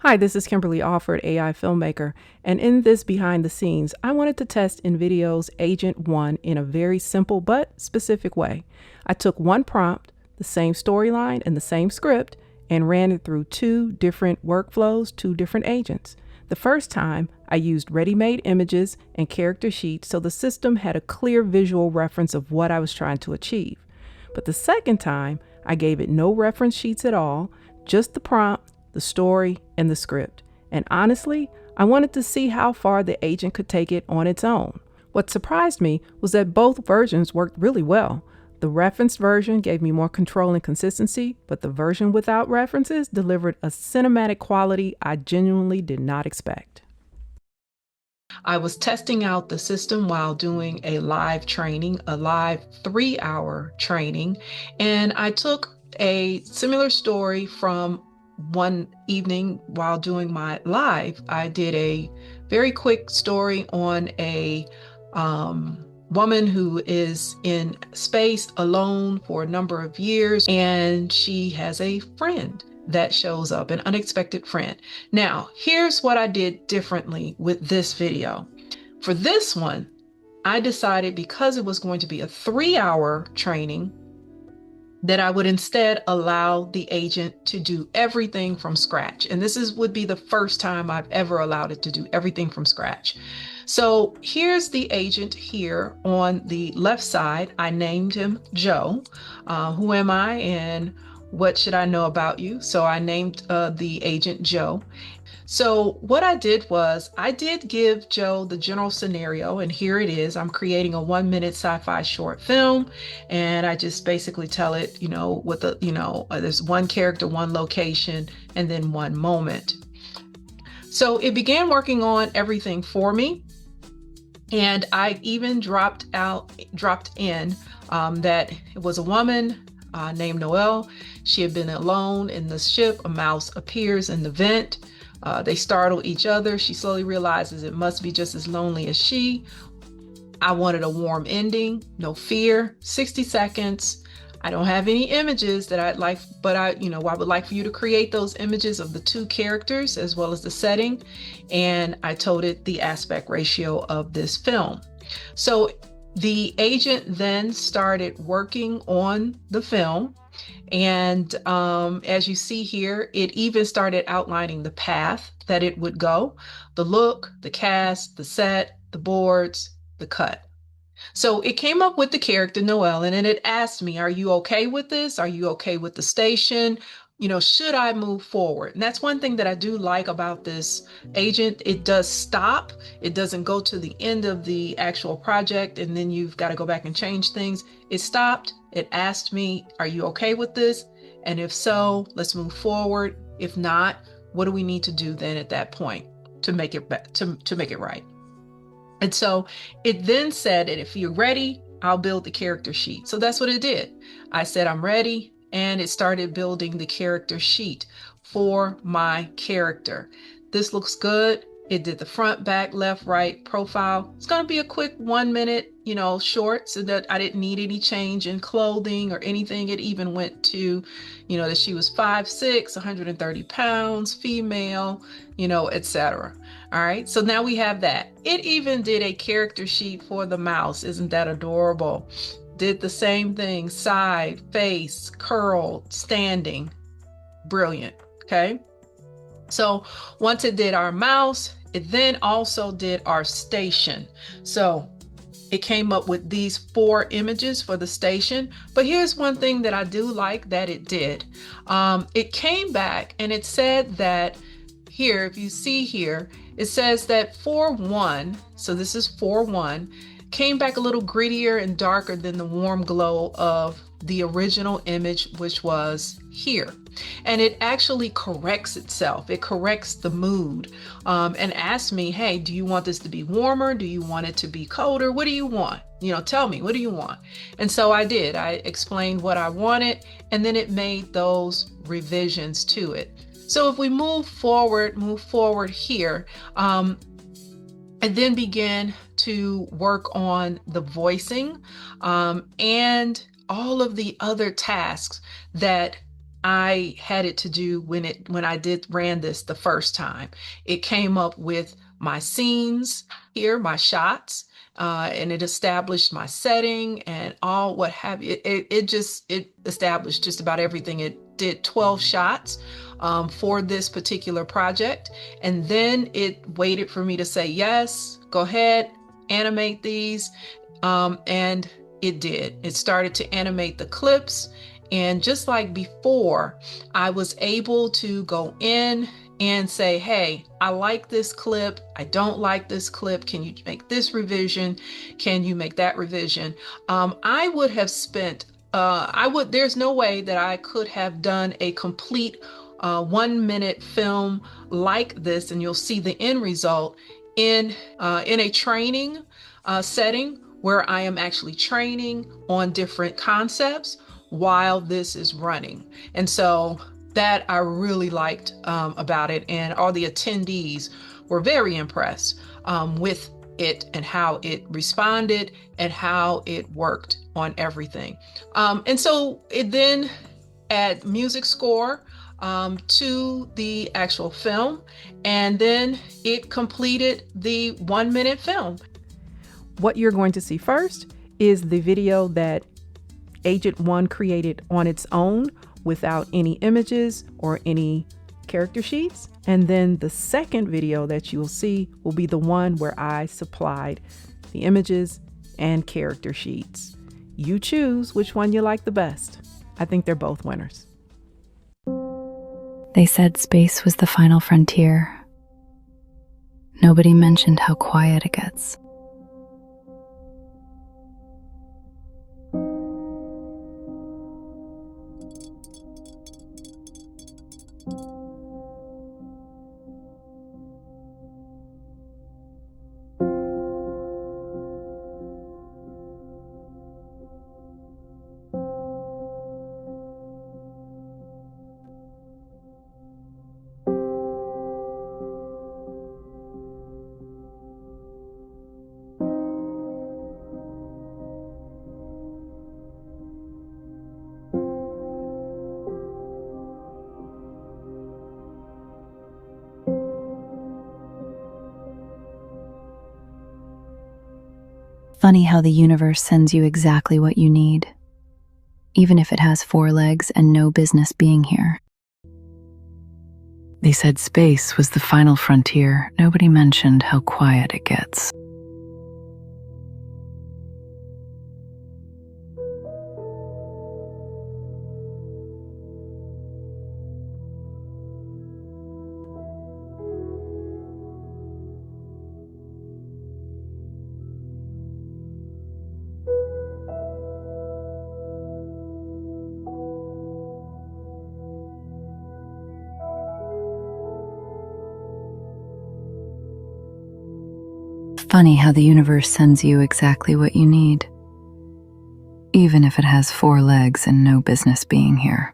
Hi, this is Kimberly, Offord AI Filmmaker, and in this behind the scenes, I wanted to test InVideo's Agent One in a very simple but specific way. I took one prompt, the same storyline and the same script, and ran it through two different workflows, two different agents. The first time, I used ready-made images and character sheets so the system had a clear visual reference of what I was trying to achieve. But the second time, I gave it no reference sheets at all, just the prompt, the story, and the script. And honestly, I wanted to see how far the agent could take it on its own. What surprised me was that both versions worked really well. The referenced version gave me more control and consistency, but the version without references delivered a cinematic quality I genuinely did not expect. I was testing out the system while doing a live training, a live 3-hour training, and I took a similar story from one evening while doing my live. I did a very quick story on a woman who is in space alone for a number of years, and she has a friend that shows up, an unexpected friend. Now, here's what I did differently with this video. For this one, I decided, because it was going to be a 3-hour training, that I would instead allow the agent to do everything from scratch. And this would be the first time I've ever allowed it to do everything from scratch. So here's the agent here on the left side. I named him Joe. Who am I and what should I know about you? So I named the agent Joe. So what I did was I did give Joe the general scenario, and here it is. I'm creating a 1-minute sci-fi short film, and I just basically tell it, there's one character, one location, and then one moment. So it began working on everything for me. And I even dropped in that it was a woman named Noelle. She had been alone in the ship. A mouse appears in the vent. They startle each other. She slowly realizes it must be just as lonely as she. I wanted a warm ending, no fear, 60 seconds. I don't have any images that I'd like, but I would like for you to create those images of the two characters as well as the setting. And I told it the aspect ratio of this film. So the agent then started working on the film. And as you see here, it even started outlining the path that it would go, the look, the cast, the set, the boards, the cut. So it came up with the character Noelle, and then it asked me, are you okay with this? Are you okay with the station? Should I move forward? And that's one thing that I do like about this agent. It does stop. It doesn't go to the end of the actual project and then you've got to go back and change things. It stopped. It asked me, are you okay with this? And if so, let's move forward. If not, what do we need to do then at that point to make it to make it right? And so it then said that if you're ready, I'll build the character sheet. So that's what it did. I said, I'm ready. And it started building the character sheet for my character. This looks good. It did the front, back, left, right, profile. It's going to be a quick 1-minute, short, so that I didn't need any change in clothing or anything. It even went to, that she was 5'6", 130 pounds, female, etc. All right. So now we have that. It even did a character sheet for the mouse. Isn't that adorable? Did the same thing, side, face, curled, standing. Brilliant. Okay. So once it did our mouse, it then also did our station. So it came up with these 4 images for the station. But here's one thing that I do like that it did. It came back and it said that here, if you see here, it says that 4:1, so this is 4:1, came back a little grittier and darker than the warm glow of the original image, which was here. And it actually corrects itself. It corrects the mood and asks me, hey, do you want this to be warmer? Do you want it to be colder? What do you want? Tell me, what do you want? And so I did. I explained what I wanted, and then it made those revisions to it. So if we move forward here, and then begin to work on the voicing and all of the other tasks that I had it to do when I ran this the first time. It came up with my scenes here, my shots, and it established my setting and all what have you. It established just about everything. It did 12 shots for this particular project, and then it waited for me to say yes, go ahead, animate these, and it did. It started to animate the clips. And just like before, I was able to go in and say, hey, I like this clip. I don't like this clip. Can you make this revision? Can you make that revision? I would have spent, there's no way that I could have done a complete 1 minute film like this. And you'll see the end result in a training setting where I am actually training on different concepts while this is running. And so that I really liked about it, and all the attendees were very impressed with it and how it responded and how it worked on everything. And so it then add music score to the actual film, and then it completed the 1 minute film. What you're going to see first is the video that Agent One created on its own without any images or any character sheets. And then the second video that you'll see will be the one where I supplied the images and character sheets. You choose which one you like the best. I think they're both winners. They said space was the final frontier. Nobody mentioned how quiet it gets. Funny how the universe sends you exactly what you need, even if it has 4 legs and no business being here. They said space was the final frontier. Nobody mentioned how quiet it gets. Funny how the universe sends you exactly what you need, even if it has 4 legs and no business being here.